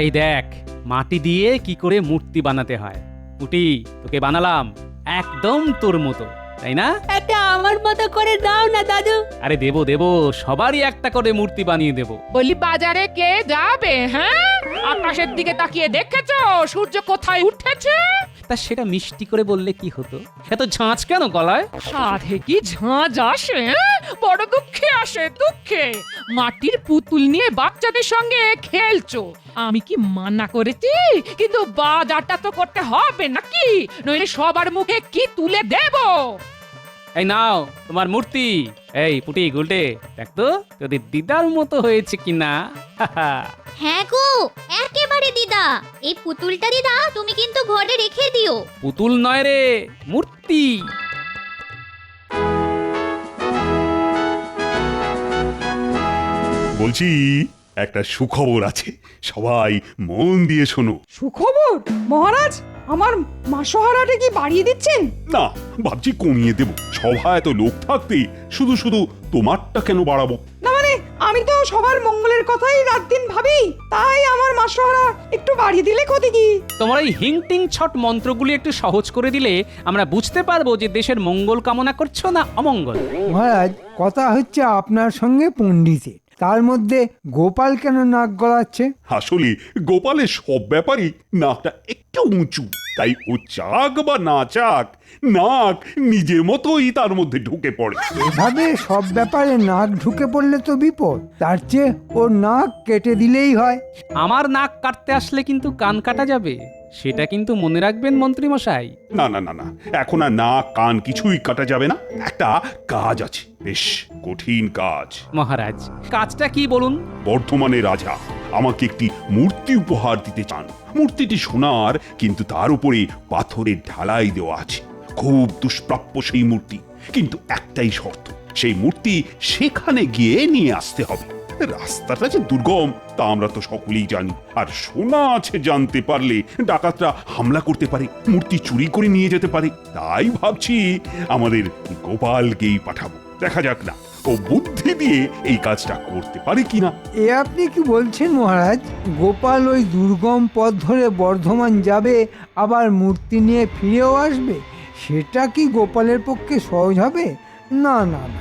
এই দেখ মাটি দিয়ে কি করে মূর্তি বানাতে হয়। পুটি, তোকে বানালাম একদম তোর মতো, তাই না? একটা আমার মতো করে দাও না দাদু। আরে দেবো দেবো, সবারই একটা করে মূর্তি বানিয়ে দেবো। বলি বাজারে কে যাবে? হ্যাঁ, আকাশের দিকে তাকিয়ে দেখেছো সূর্য কোথায় উঠেছে? তা সেটা মিষ্টি করে বললে কি হতো? এত ঝাঁঝ কেন গলায়? সাধে কি ঝাঁঝ আসে? বড় দুঃখে আসে, দুঃখে। মাটির পুতুল নিয়ে বাচ্চাদের সঙ্গে খেলছো, আমি কি মানা করেছি? কিন্তু বাজারটা তো করতে হবে নাকি, নইলে সবার মুখে কি তুলে দেব? এই নাও তোমার মূর্তি। এই পুটি গুলটে, দেখ তো তোদের দিদার মতো হয়েছে কিনা। হ্যাঁ গো, একেবারে দিদা। এই পুতুলটা দিদা তুমি কিন্তু ঘরে রেখে দিও। পুতুল নয় রে, মূর্তি। বলছি একটা সুখবর আছে, সবাই মন দিয়ে শোনো। সুখবর? মহারাজ, আমার মাসোহারাটা কি বাড়িয়ে দিচ্ছেন? না, ভাবছি কমিয়ে দেব। সভা এত লোক থাকতে শুধু শুধু তোমারটা কেন বাড়াবো? না মানে আমি তো সবার মঙ্গলের কথাই রাত দিন ভাবি, তাই আমার মাসোহারা একটু বাড়িয়ে দিলে ক্ষতি কি? তোমার এই হিংটিং ছট মন্ত্রগুলি একটু সহজ করে দিলে আমরা বুঝতে পারবো যে দেশের মঙ্গল কামনা করছো না অমঙ্গল। মহারাজ, কথা হচ্ছে আপনার সঙ্গে পণ্ডিতের, তার মধ্যে গোপাল কেন নাক গলাচ্ছে? আসলে গোপালের সব ব্যাপারই নাকটা একটু উঁচু, তাই ও চাক বা না চাক, নাক নিজের মতোই তার মধ্যে ঢুকে পড়ে। এভাবে সব ব্যাপারে নাক ঢুকে পড়লে তো বিপদ, তার চেয়ে ওর নাক কেটে দিলেই হয়। আমার নাক কাটতে আসলে কিন্তু কান কাটা যাবে, সেটা কিন্তু মনে রাখবেন মন্ত্রী মশাই। না না না না, এখন আর নাক কান কিছুই কাটা যাবে না। একটা কাজ আছে, বেশ কঠিন কাজ। মহারাজ, কাজটা কি বলুন? বর্ধমানের রাজা আমাকে একটি মূর্তি উপহার দিতে চান। মূর্তিটি সোনার, কিন্তু তার উপরে পাথরের ঢালাই দেওয়া আছে। খুব দুষ্প্রাপ্য সেই মূর্তি, কিন্তু একটাই শর্ত, সেই মূর্তি সেখানে গিয়ে নিয়ে আসতে হবে। রাস্তাটা যে দুর্গম তা আমরা তো সকলেই জানি, আর সোনা আছে জানতে পারলে ডাকাতরা হামলা করতে পারে, মূর্তি চুরি করে নিয়ে যেতে পারে। তাই ভাবছি আমাদের গোপালকেই পাঠাবো, দেখা যাক না ও বুদ্ধি দিয়ে এই কাজটা করতে পারে কিনা। এ আপনি কি বলছেন মহারাজ? গোপাল ওই দুর্গম পথ ধরে বর্ধমান যাবে, আবার মূর্তি নিয়ে ফিরেও আসবে? সেটা কি গোপালের পক্ষে সহজ হবে? না না না,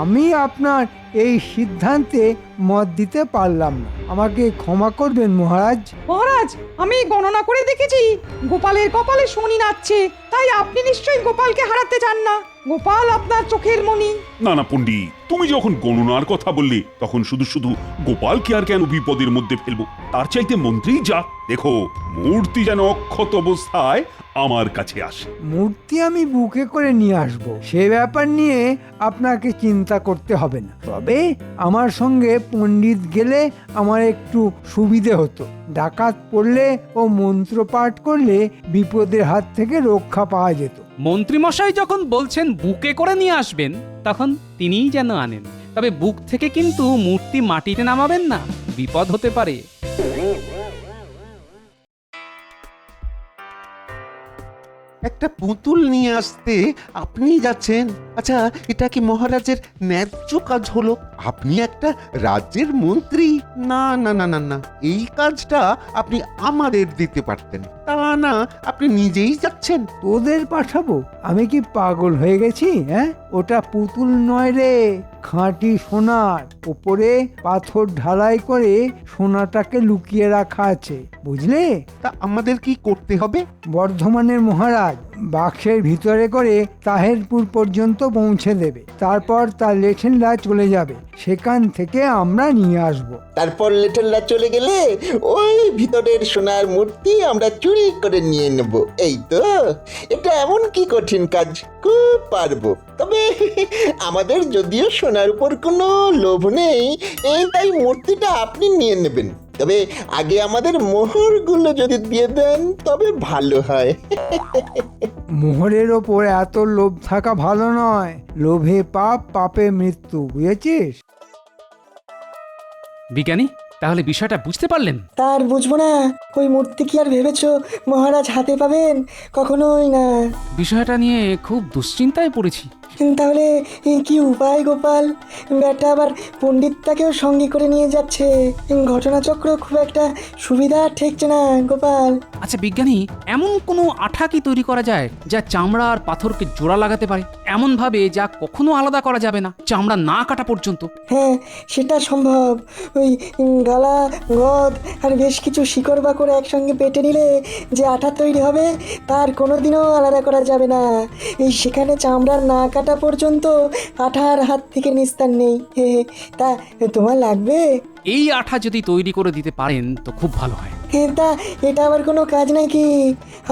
আমি আপনার এই সিদ্ধান্তে মত দিতে পারলাম না, আমাকে ক্ষমা করবেন মহারাজ। মহারাজ, আমি গণনা করে দেখেছি গোপালের কপালে শনি নাচছে, তাই আপনি নিশ্চয়ই গোপালকে হারাতে চান না। গোপাল আপনার চোখের মণি। না না পণ্ডিত, তুমি যখন গণনার কথা বললে তখন শুধু শুধু গোপালকে আর কেন বিপদের মধ্যে ফেলবো? তার চাইতে মন্ত্রী যাক, দেখো মূর্তি যেন অক্ষত অবস্থায় আমার কাছে আসে। মূর্তি আমি বুকে করে নিয়ে আসব, সে ব্যাপার নিয়ে আপনাকে চিন্তা করতে হবে না। তবে আমার সঙ্গে পণ্ডিত গেলে আমার একটু সুবিধে হতো। ডাকাত পড়লে ও মন্ত্র পাঠ করলে বিপদের হাত থেকে রক্ষা পাওয়া যেত। মন্ত্রী মশাই যখন বলছেন বুকে করে নিয়ে আসবেন, তখন তিনিই যেন আনেন। তবে বুক থেকে কিন্তু মূর্তি মাটিতে নামাবেন না, বিপদ হতে পারে। একটা পুতুল নিয়ে আসতে আপনি যাচ্ছেন? আচ্ছা, এটা কি মহারাজের ন্যায্য কাজ হলো? আপনি একটা রাজ্যের মন্ত্রী। না না না না না, এই কাজটা আপনি আমাদের দিতে পারতেন, তা না আপনি নিজেই যাচ্ছেন। তোদের পাঠাবো? আমি কি পাগল হয়ে গেছি? হ্যাঁ, ওটা পুতুল নয় রে, খাঁটি সোনার, উপরে পাথর ঢালাই করে সোনাটাকে লুকিয়ে রাখা আছে, বুঝলে? তা আমাদের কি করতে হবে? বর্ধমানের মহারাজ বাক্সের ভিতরে করে তাহেরপুর পর্যন্ত পৌঁছে দেবে, তারপর তার লেঠেনরা চলে যাবে, সেখান থেকে আমরা নিয়ে আসব। তারপর লেটেলরা চলে গেলে ওই ভিতরের সোনার মূর্তি আমরা চুরি করে নিয়ে নেব। এই তো, এটা এমন কি কঠিন কাজ, খুব পারবো। তবে আমাদের যদিও সোনার উপর কোনো লোভ নেই, তাই মূর্তিটা আপনি নিয়ে নেবেন। তবে আগে আমাদের মোহরগুলো যদি দিয়ে দেন তবে ভালো হয়। মোহরের ওপর এত লোভ থাকা ভালো নয়, লোভে পাপ, পাপে মৃত্যু, বুঝেছিস? বিজ্ঞানী, তাহলে বিষয়টা বুঝতে পারলেন? তার বুঝবো না, ওই মূর্তি কি আর ভেবেছো মহারাজ হাতে পাবেন? কখনোই না। বিষয়টা নিয়ে খুব দুশ্চিন্তায় পড়েছি। তাহলে কি উপায় গোপাল? ব্যাটা আবার পণ্ডিতটাকেও সঙ্গে করে নিয়ে যাচ্ছে। ঘটনাচক্র খুব একটা সুবিধা ঠেকছে না গোপাল। আচ্ছা বিজ্ঞানী, এমন কোনো আঠা কি তৈরি করা যায় যা চামড়া আর পাথরকে জোড়া লাগাতে পারে, এমন ভাবে যা কখনো আলাদা করা যাবে না, চামড়া না কাটা পর্যন্ত? হ্যাঁ, সেটা সম্ভব। ওই গালা, গদ আর বেশ কিছু শিকড় বাকড় একসঙ্গে পেটে নিলে যে আঠা তৈরি হবে তার কোনোদিনও আলাদা করা যাবে না। সেখানে চামড়ার না কাটা পর্যন্ত আঠার হাত থেকে নিস্তার নেই। তা তোমার লাগবে? এই আঠা যদি তৈরি করে দিতে পারেন তো খুব ভালো হয়। তা এটা আবার কোনো কাজ নাকি?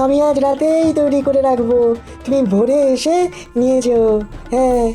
আমি আজ রাতেই তৈরি করে রাখবো, তুমি ভোরে এসে নিয়ে যেও। হ্যাঁ।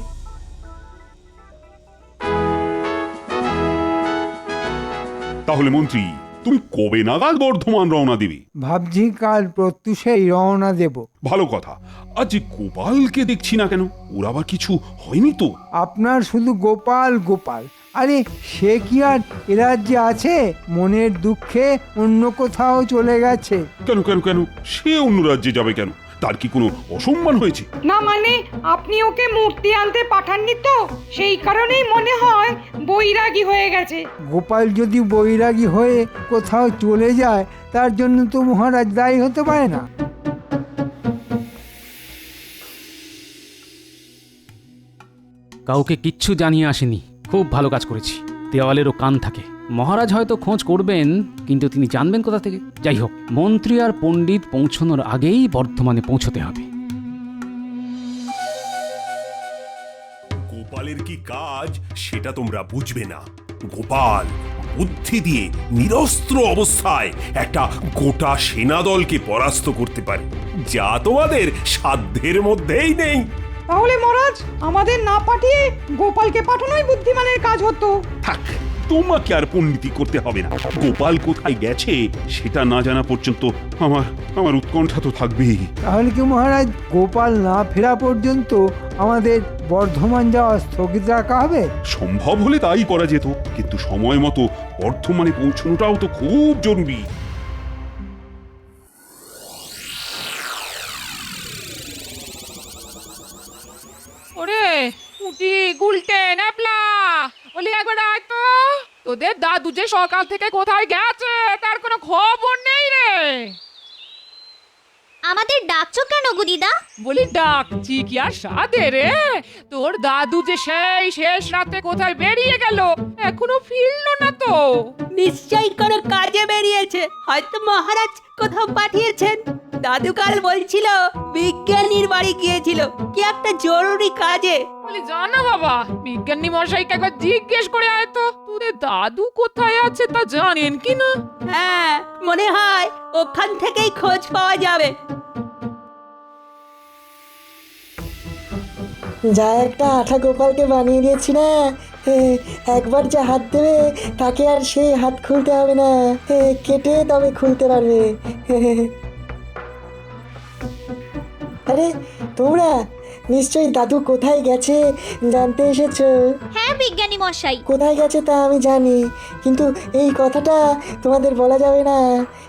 তাহলে মন্ত্রী, তুমি কবে নাগাদ বর্ধমান রওনা দেবে? ভাবছি কাল প্রত্যুষেই রওনা দেব। ভালো কথা। আজ যে গোপালকে দেখছি না কেন, ওর আবার কিছু হয়নি তো? আপনার শুধু গোপাল গোপাল, আরে সে কি আর এ রাজ্যে আছে? মনের দুঃখে অন্য কোথাও চলে গেছে। কেন কেন কেন সে অন্য রাজ্যে যাবে কেন? তার কি কোনো অসম্মান হয়েছে? না মানে আপনি ওকে মূর্তি আনতে পাঠাননি তো, সেই কারণেই মনে হয় বৈরাগী হয়ে গেছে। গোপাল যদি বৈরাগী হয়ে কোথাও চলে যায় তার জন্য তো মহারাজ দায়ী হতে পারে না। কাউকে কিচ্ছু জানিয়ে আসেনি, খুব ভালো কাজ করেছি। দেওয়ালেরও কান থাকে। মহারাজ হয়তো খোঁজ করবেন, কিন্তু তিনি জানবেন কোথা থেকে? যাই হোক, মন্ত্রী আর পণ্ডিত পৌঁছানোর আগেই বর্ধমানে পৌঁছতে হবে। গোপালের কি কাজ সেটা তোমরা বুঝবে না। গোপাল বুদ্ধি দিয়ে নিরস্ত্র অবস্থায় একটা গোটা সেনাদলকে পরাস্ত করতে পারে, যা তোমাদের সাধ্যের মধ্যেই নেই। তাহলে মহারাজ আমাদের না পাঠিয়ে গোপালকে পাঠানোই বুদ্ধিমানের কাজ হতো। থাক, তোমাকে আর পণ্ডিতি করতে হবে না। গোপাল কোথায় গেছে সেটা না জানা পর্যন্ত আমার উৎকণ্ঠা তো থাকবেই। তাহলে কি মহারাজ গোপাল না ফেরা পর্যন্ত আমাদের বর্ধমান যাওয়া স্থগিত রাখা হবে? সম্ভব হলে তাই করা যেত, কিন্তু সময় মতো বর্ধমানে পৌঁছানোটাও তো খুব জরুরি। ওরে পুটি, গুলটে, ন্যাপলা, বলি একবার আয় তো। তোদের দাদু যে সকাল থেকে কোথায় গেছে তার কোনো খবর নেই রে। আমাদের ডাকছো কেন গো দিদা? বলি ডাকছি কি আর সাধে রে? তোর দাদু যে সেই শেষ রাতে কোথায় বেরিয়ে গেল, এখনো ফিরলো না তো। নিশ্চয়ই কোনো কাজে বেরিয়েছে, হয়তো মহারাজ কোথাও পাঠিয়েছেন। দাদু কাল বলছিল বিজ্ঞানীর বাড়ি গিয়েছিল কি একটা জরুরি কাজে। বলি জানা বাবা, বিজ্ঞানী মশাইকে একবার জিজ্ঞেস করে আয় তো তোদের দাদু কোথায় আছে তা জানেন কি না। হ্যাঁ, মনে হয় ওখান থেকেই খোঁজ পাওয়া যাবে। যা একটা আঠা গোপালকে বানিয়ে দিয়েছি না, একবার যা হাত দেবে তাকে আর সেই হাত খুলতে হবে না, কেটে তবে খুলতে পারবে। আরে তোমরা নিশ্চয়ই দাদু কোথায় গেছে জানতে এসেছো? হ্যাঁ বিজ্ঞানী মশাই। কোথায় গেছে তা আমি জানি, কিন্তু এই কথাটা তোমাদের বলা যাবে না।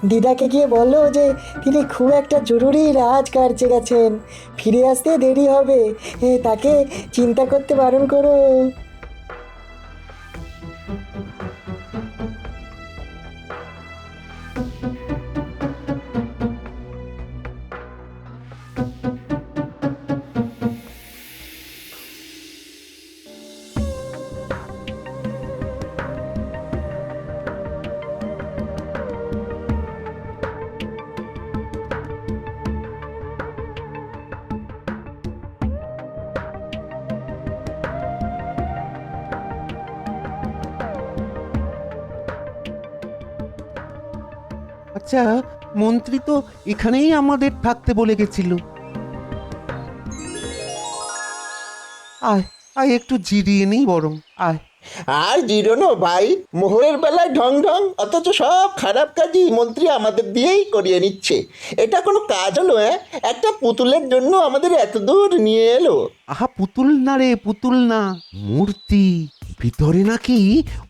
দিদাকে গিয়ে বলো যে তিনি খুব একটা জরুরি রাজকার্যে গেছেন, ফিরে আসতে দেরি হবে, তাকে চিন্তা করতে বারণ করো। আচ্ছা, মন্ত্রী তো এখানেই আমাদের থাকতে বলে গেছিল। আয় আয়, একটু জিরিয়ে নেই বরং, আয়। আর জিরোনো ভাই, মোহরের বেলায় ঢং ঢং, অথচ সব খারাপ কাজই মন্ত্রী আমাদের দিয়েই করিয়ে নিচ্ছে। এটা কোনো কাজ হলো? একটা পুতুলের জন্য আমাদের এত দূর নিয়ে এলো। আহা, পুতুল না রে, পুতুল না, মূর্তি। ভিতরে নাকি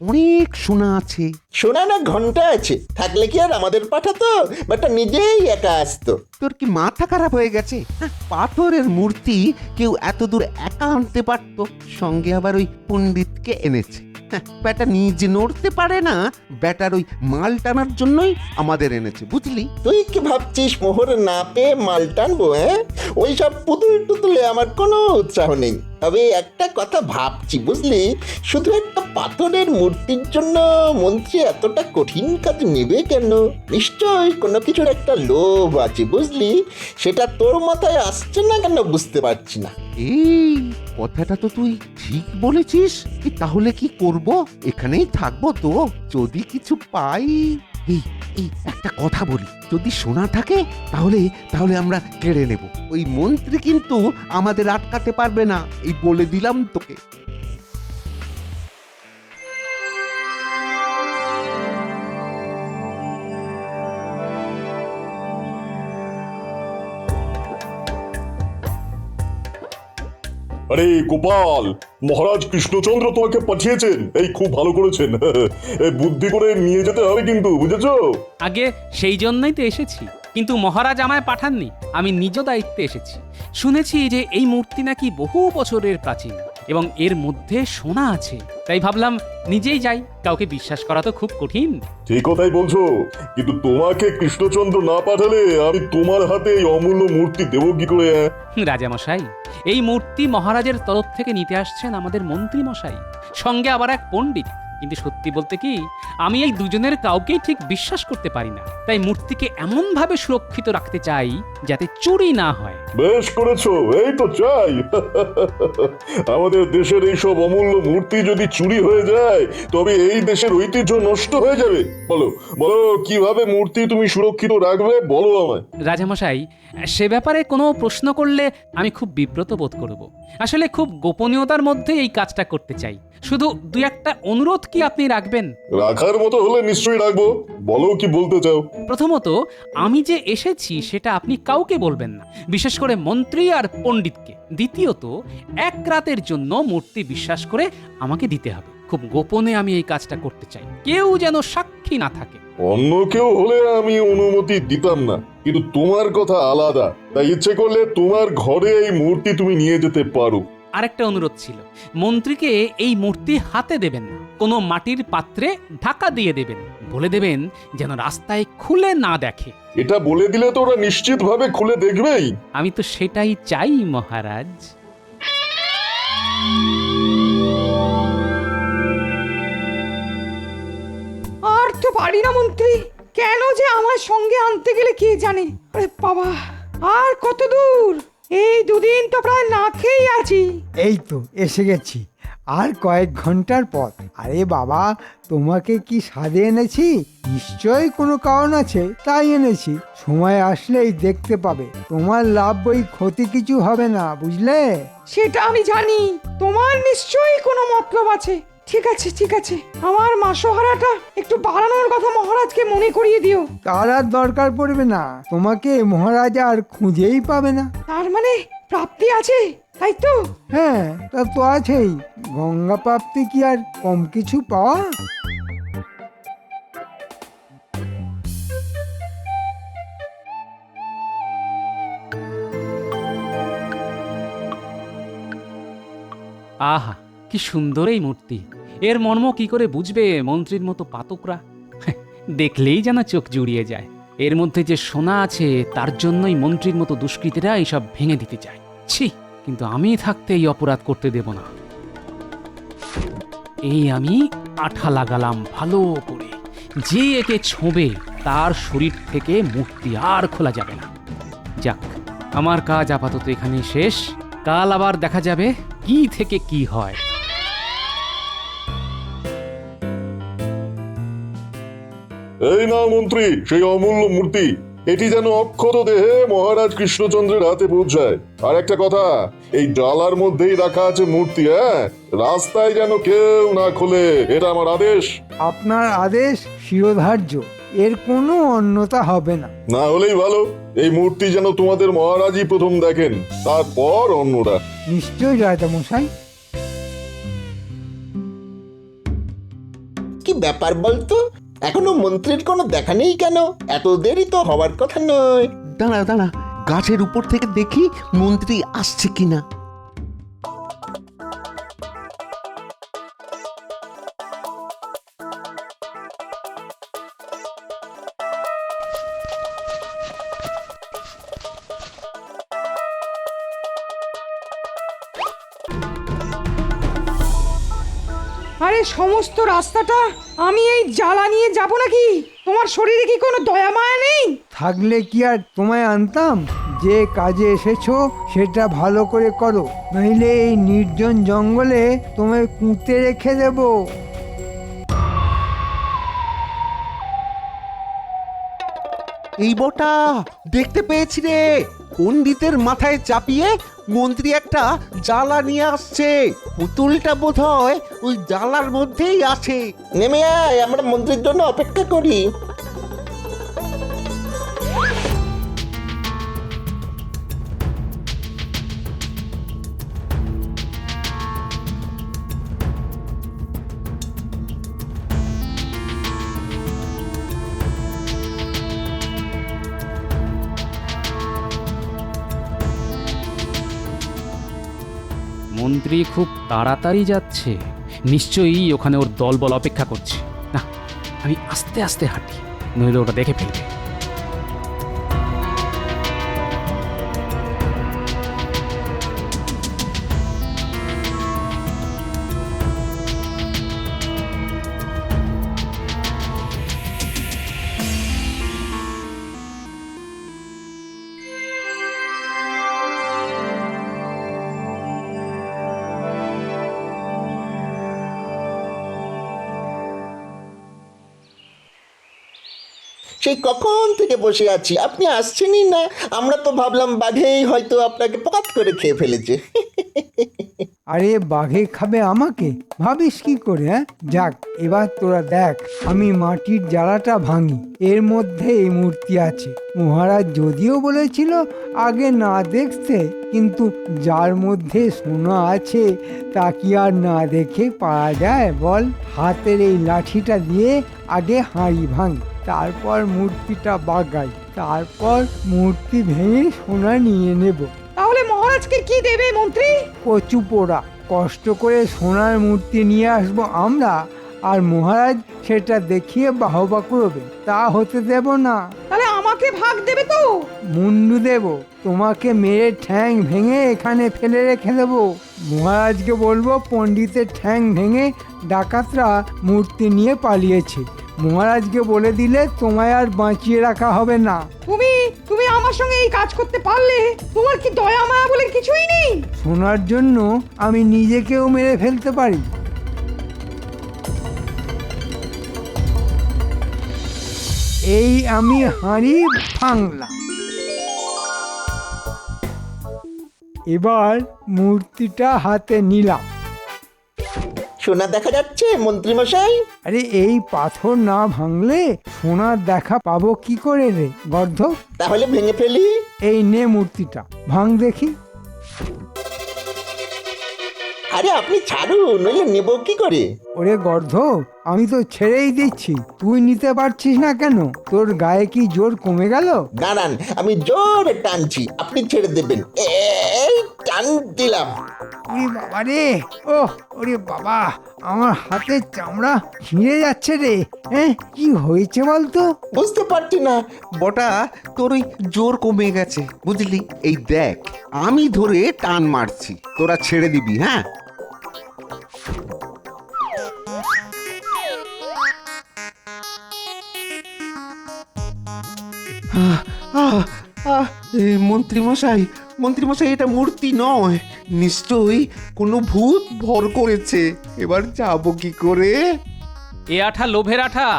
অনেক সোনা আছে। শোনা না ঘন্টা আছে, থাকলে কি আর আমাদের পাঠাতো, বাটা নিজেই একা আসতো। তোর কি মাথা খারাপ হয়ে গেছে? হ্যাঁ, পাথরের মূর্তি কেউ এত দূর একা আনতে পারতো, সঙ্গে আবার ওই পণ্ডিতকে এনেছে। হ্যাঁ, বেটা নিজে নড়তে পারে না, বেটার ওই মাল টানার জন্যই আমাদের এনেছে, বুঝলি? তুই কি ভাবছিস মোহর না পেয়ে মাল টানবো? হ্যাঁ, ওই সব পুতুল টুতুলে আমার কোনো উৎসাহ নেই। তবে একটা কথা ভাবছি বুঝলি, শুধু একটা পাথরের মূর্তির জন্য মন্ত্রী এতটা কঠিন কাজ নেবে কেন? নিশ্চয়ই কোনো কিছুর একটা লোভ আছে বুঝলি, সেটা তোর মাথায় আসছে না কেন বুঝতে পারছি না। এই কথাটা তো তুই ঠিক বলেছিস। তাহলে কি করব? এখানেই থাকবো তো, যদি কিছু পাই। এই এই একটা কথা বলি, যদি সোনা থাকে তাহলে তাহলে আমরা কেড়ে নেব। ওই মন্ত্রী কিন্তু আমাদের আটকাতে পারবে না, এই বলে দিলাম তোকে। আরে গোপাল, মহারাজ কৃষ্ণচন্দ্র তোমাকে পাঠিয়েছেন, এই খুব ভালো করেছেন। এই বুদ্ধি করে নিয়ে যেতে হবে কিন্তু, বুঝেছো? আগে সেই জন্যই তো এসেছি, কিন্তু মহারাজ আমায় পাঠাননি, আমি নিজ দায়িত্বে এসেছি। শুনেছি যে এই মূর্তি নাকি বহু বছরের প্রাচীন এবং এর মধ্যে সোনা আছে, তাই ভাবলাম নিজেই যাই। কাউকে বিশ্বাস করা তো খুব কঠিন। ঠিক কথাই বলছো, কিন্তু তোমাকে কৃষ্ণচন্দ্র না পাঠালে আমি তোমার হাতে এই অমূল্য মূর্তি দেবো কি করে? রাজামশাই, এই মূর্তি মহারাজের তরফ থেকে নিতে আসছেন আমাদের মন্ত্রী মশাই, সঙ্গে আবার এক পণ্ডিত। কিন্তু সত্যি বলতে কি, আমি এই দুজনের কাউকেই ঠিক বিশ্বাস করতে পারি না, তাই মূর্তিকে এমন ভাবে সুরক্ষিত রাখতে চাই যাতে চুরি না হয়। বেশ করেছো, এই তো চাই। আমাদের দেশের এইসব অমূল্য মূর্তি যদি চুরি হয়ে যায়, তবে এই দেশের ঐতিহ্য নষ্ট হয়ে যাবে। বলো বলো, কিভাবে মূর্তি তুমি সুরক্ষিত রাখবে, বলো আমায়। রাজামশাই, সে ব্যাপারে কোনো প্রশ্ন করলে আমি খুব বিব্রত বোধ করব। আসলে খুব গোপনীয়তার মধ্যে এই কাজটা করতে চাই। শুধু দুই একটা অনুরোধ কি আপনি রাখবেন? রাখার মতো হলে নিশ্চয়ই রাখবো, বলো কি বলতে চাও। প্রথমত, আমি যে এসেছি সেটা আপনি কাউকে বলবেন না, বিশেষ করে মন্ত্রী আর পণ্ডিতকে। দ্বিতীয়ত, এক রাতের জন্য মূর্তি বিশ্বাস করে আমাকে দিতে হবে। খুব গোপনে আমি এই কাজটা করতে চাই, কেউ যেন সাক্ষী না থাকে। অন্য কেউ হলে আমি অনুমতি দিতাম না, কিন্তু তোমার কথা আলাদা, তাই ইচ্ছে করলে তোমার ঘরে এই মূর্তি তুমি নিয়ে যেতে পারো। আরেকটা অনুরোধ ছিল, মন্ত্রীকে এই মূর্তি হাতে দেবেন না, কোনো মাটির পাত্রে ঢাকা দিয়ে দেবেন। বলে দেবেন যেন রাস্তায় খুলে না দেখে। এটা বলে দিলে তো ওরা নিশ্চিতভাবে খুলে দেখবেই। আমি তো সেটাই চাই মহারাজ। আর তো পারি না মন্ত্রী, কেন যে আমার সঙ্গে আনতে গেলে কে জানে। আরে বাবা, আর কত দূর? এই দুদিন তো প্রায় না খেয়েই আছি। এই তো এসে গেছি, আর কয়েক ঘন্টার পথ। আরে বাবা, তোমাকে কি সাধে এনেছি? নিশ্চয়ই কোনো কারণ আছে, তাই এনেছি। সময় আসলেই দেখতে পাবে, তোমার লাভ বই ক্ষতি কিছু হবে না, বুঝলে? সেটা আমি জানি, তোমার নিশ্চয়ই কোনো মতলব আছে। ঠিক আছে ঠিক আছে, আমার মাসোহারাটা একটু বাড়ানোর কথা মহারাজকে মনে করিয়ে দিও। তার আর দরকার পড়বে না, তোমাকে মহারাজ আর খুঁজেই পাবে না। তার মানে প্রাপ্তি আছে, তাই তো? হ্যাঁ, তা তো আছেই। গঙ্গা প্রাপ্তি কি আর কম কিছু পাওয়া? আহা, কি সুন্দর এই মূর্তি! এর মর্ম কি করে বুঝবে মন্ত্রীর মতো পাতকরা? দেখলেই যেন চোখ জুড়িয়ে যায়। এর মধ্যে যে সোনা আছে তার জন্যই মন্ত্রীর মতো দুষ্কৃতীরা এইসব ভেঙে দিতে চায়। ছি, কিন্তু আমি থাকতে এই অপরাধ করতে দেব না। এই আমি আঠা লাগালাম ভালো করে, যে একে ছোঁবে তার শরীর থেকে মূর্তি আর খোলা যাবে না। যাক, আমার কাজ আপাতত এখানেই শেষ। কাল আবার দেখা যাবে কি থেকে কি হয়। এই না মন্ত্রী, সেই অমূল্য মূর্তি। এটি যেন অক্ষত দেহে মহারাজ কৃষ্ণচন্দ্রের হাতে পৌঁছায়। আর একটা কথা, এই ডালার মধ্যেই রাখা আছে মূর্তি। হ্যাঁ, রাস্তায় যেন কেউ না খোলে, এটা আমার আদেশ। আপনার আদেশ শিরোধার্য, এর কোনো অন্যতা হবে না। না হলেই ভালো, এই মূর্তি যেন তোমাদের মহারাজই প্রথম দেখেন, তারপর অন্যরা। নিশ্চয়ই রাজামশাই। ব্যাপার বলতো? এখনো মন্ত্রীর কোনো দেখা নেই কেন? এত দেরি তো হওয়ার কথা নয়। দাঁড়া দাঁড়া, গাছের উপর থেকে দেখি মন্ত্রী আসছে কিনা। আরে সমস্ত রাস্তাটা আমি এই জ্বালা নিয়ে যাব নাকি? তোমার শরীরে কি কোনো দয়া মায়া নেই? থাকলে কি আর তোমায় আনতাম? যে কাজে এসেছো সেটা ভালো করে করো, নইলে এই নির্জন জঙ্গলে তোমায় পুঁতে রেখে দেবো। এই বটা, দেখতে পেয়েছি রে, পণ্ডিতের মাথায় চাপিয়ে মন্ত্রী একটা জ্বালা নিয়ে আসছে। পুতুলটা বোধ হয় ওই জ্বালার মধ্যেই আছে। নেমে আয়, আমরা মন্ত্রীর জন্য অপেক্ষা করি। মন্ত্রী খুব তাড়াতাড়ি যাচ্ছে, নিশ্চয়ই ওখানে ওর দলবল অপেক্ষা করছে। না, আমি আস্তে আস্তে হাঁটি, নইলে ওটা দেখে ফেলবে। সেই কখন থেকে বসে আছি, আপনি আসছেনই না। আমরা তো ভাবলাম বাঘেই হয়তো আপনাকে পকাত করে খেয়ে ফেলেছে। আরে বাঘে খাবে আমাকে? ভাবিস কি করে? হ্যাঁ, যাক, এবার তোরা দেখ আমি মাটির জ্বালাটা ভাঙি। এর মধ্যে এই মূর্তি আছে। মহারাজ যদিও বলেছিল আগে না দেখতে, কিন্তু যার মধ্যে সোনা আছে তা কি আর না দেখে পারা যায় বল? হাতের এই লাঠিটা দিয়ে আগে হাঁড়ি ভাঙি, তারপর মূর্তিটা বাগাই, তারপর মূর্তি ভেঙে সোনা নিয়ে নেব। তাহলে মহারাজকে কি দেবে মন্ত্রী? কচু পোড়া। কষ্ট করে সোনার মূর্তি নিয়ে আসবো আমরা, আর মহারাজ সেটা দেখিয়ে বাহবা করবে। তা হতে দেব না। তাহলে আমাকে ভাগ দেবে তো? মুন্ডু দেব, তোমাকে মেরে ঠ্যাং ভেঙে এখানে ফেলে রেখে দেবো। মহারাজকে বলবো পণ্ডিতের ঠ্যাং ভেঙে ডাকাতরা মূর্তি নিয়ে পালিয়েছে। মহারাজকে বলে দিলে তোমায় আর বাঁচিয়ে রাখা হবে না। তুমি আমার সঙ্গে এই কাজ করতে পারলে? তোমার কি দয়া মায়া বলে কিছুই নেই? সোনার জন্য আমি নিজেকেও মেরে ফেলতে পারি। এই আমি হাঁড়ি ভাঙলাম। এবার মূর্তিটা হাতে নিলাম। সোনা দেখা যাচ্ছে মন্ত্রী মশাই? আরে এই পাথর না ভাঙলে সোনার দেখা পাবো কি করে রে গর্ধ? তাহলে ভেঙে ফেলি। এই নে মূর্তিটা, ভাঙ দেখি। আরে আপনি ছাড়ুন, নইলে নেব কি করে? ওরে গর্ধ, আমি তো ছেড়েই দিচ্ছি, তুই নিতে পারছিস না কেন? তোর গায়ে কি জোর কমে গেল? দাঁড়ান, আমি জোরে টানছি, আপনি ছেড়ে দেবেন। এই টান দিলাম। ওরে বাবা রে, ওরে বাবা, আমার হাতের চামড়া ছিঁড়ে যাচ্ছে রে। হ্যাঁ, কি হয়েছে বলতো? বুঝতে পারছি না। বটা, তোর ওই জোর কমে গেছে বুঝলি। এই দেখ, আমি ধরে টান মারছি, তোরা ছেড়ে দিবি। হ্যাঁ, মন্ত্রীমশাই, মন্ত্রীমশাই, এটা মূর্তি নয়, নিশ্চয়ই কোনো ভূত ভর করেছে। এবার যাবো কি করে? এ আঠা লোভের আঠা,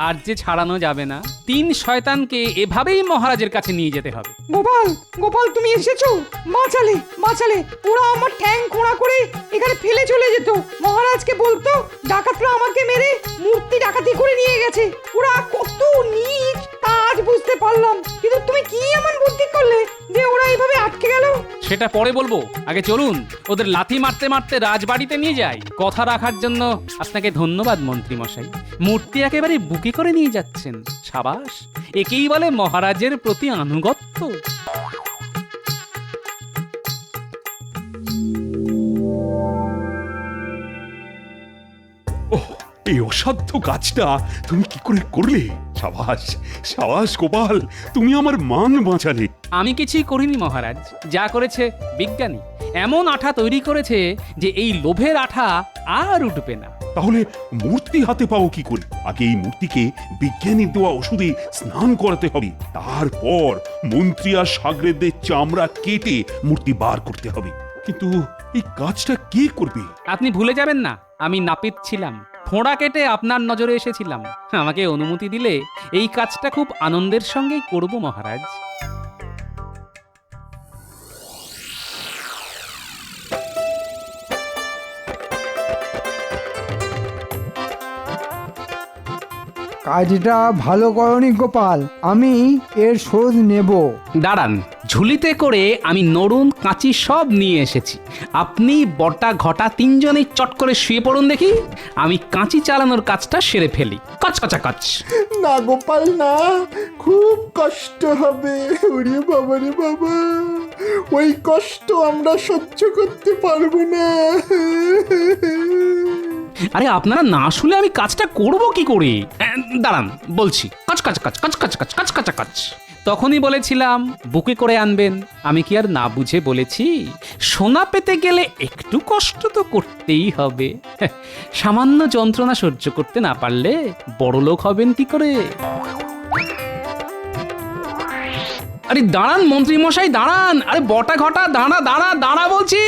আর যে ছাড়ানো যাবে না। 3 শয়তানকে এভাবেই মহারাজের কাছে নিয়ে যেতে হবে। গোপাল, গোপাল, তুমি এসেছো? বাঁচালে, বাঁচালে। ওরা আমার ঠ্যাং খোঁড়া করে এখানে ফেলে চলে যেত। মহারাজকে বলতো ডাকাতরা আমাকে মেরে মূর্তি ডাকাতি করে নিয়ে গেছে। ওরা কত নীচ তা আজ বুঝতে পারলাম। কিন্তু তুমি কি এমন বুদ্ধি করলে যে ওরা এইভাবে আটকে গেল? সে সেটা পরে বলবো, আগে চলুন ওদের লাথি মারতে মারতে রাজবাড়িতে নিয়ে যাই। কথা রাখার জন্য আপনাকে ধন্যবাদ মন্ত্রী মশাই। মূর্তি একেবারে বুকে করে নিয়ে যাচ্ছেন, সাবাস। একেই বলে মহারাজের প্রতি আনুগত্য। ওহ, এই অসাধ্য কাজটা তুমি কি করে করলে? সাবাস সাবাস গোপাল, তুমি আমার মান বাঁচালে। আমি কিছুই করিনি মহারাজ, যা করেছে বিজ্ঞানী। এমন আঠা তৈরি করেছে যে এই লোভের আঠা আর উঠবে না। তাহলে মূর্তি হাতে পাও কি করে? আগে এই মূর্তিকে বিজ্ঞানীর দেওয়া ওষুধে স্নান করাতে হবে, তারপর মন্ত্রী আর সাগরেদদের চামড়া কেটে মূর্তি বার করতে হবে। কিন্তু এই কাজটা কে করবে? আপনি ভুলে যাবেন না, আমি নাপিত ছিলাম, ফোঁড়া কেটে আপনার নজরে এসেছিলাম। আমাকে অনুমতি দিলে এই কাজটা খুব আনন্দের সঙ্গেই করব মহারাজ। কাজটা ভালো করনি গোপাল, আমি এর শোধ নেব। দাঁড়ান, ঝুলিতে করে আমি নড়ুন কাঁচি সব নিয়ে এসেছি। আপনি বটা ঘটা তিনজনেই চট করে শুয়ে পড়ুন দেখি, আমি কাঁচি চালানোর কাজটা সেরে ফেলি। কাচ কাচা কাচ। না গোপাল না, খুব কষ্ট হবে। ওরে বাবা রে বাবা, ওই কষ্ট আমরা সহ্য করতে পারবো না। আরে আপনারা না শুলে আমি কাজটা করব কি করে? দাঁড়ান বলছি, কাচ কাচ কাচ কাচ কাচ কাচ কাচ কাচা কাচ। তখনই বলেছিলাম বুকে করে আনবেন, আমি কি আর না বুঝে বলেছি? সোনা পেতে গেলে একটু কষ্ট তো করতেই হবে। সামান্য যন্ত্রণা সহ্য করতে না পারলে বড়লোক হবেন কি করে? আরে দাঁড়ান মন্ত্রী মশাই, দাঁড়ান। আরে বটা ঘটা দাঁড়া দাঁড়া দাঁড়া বলছি।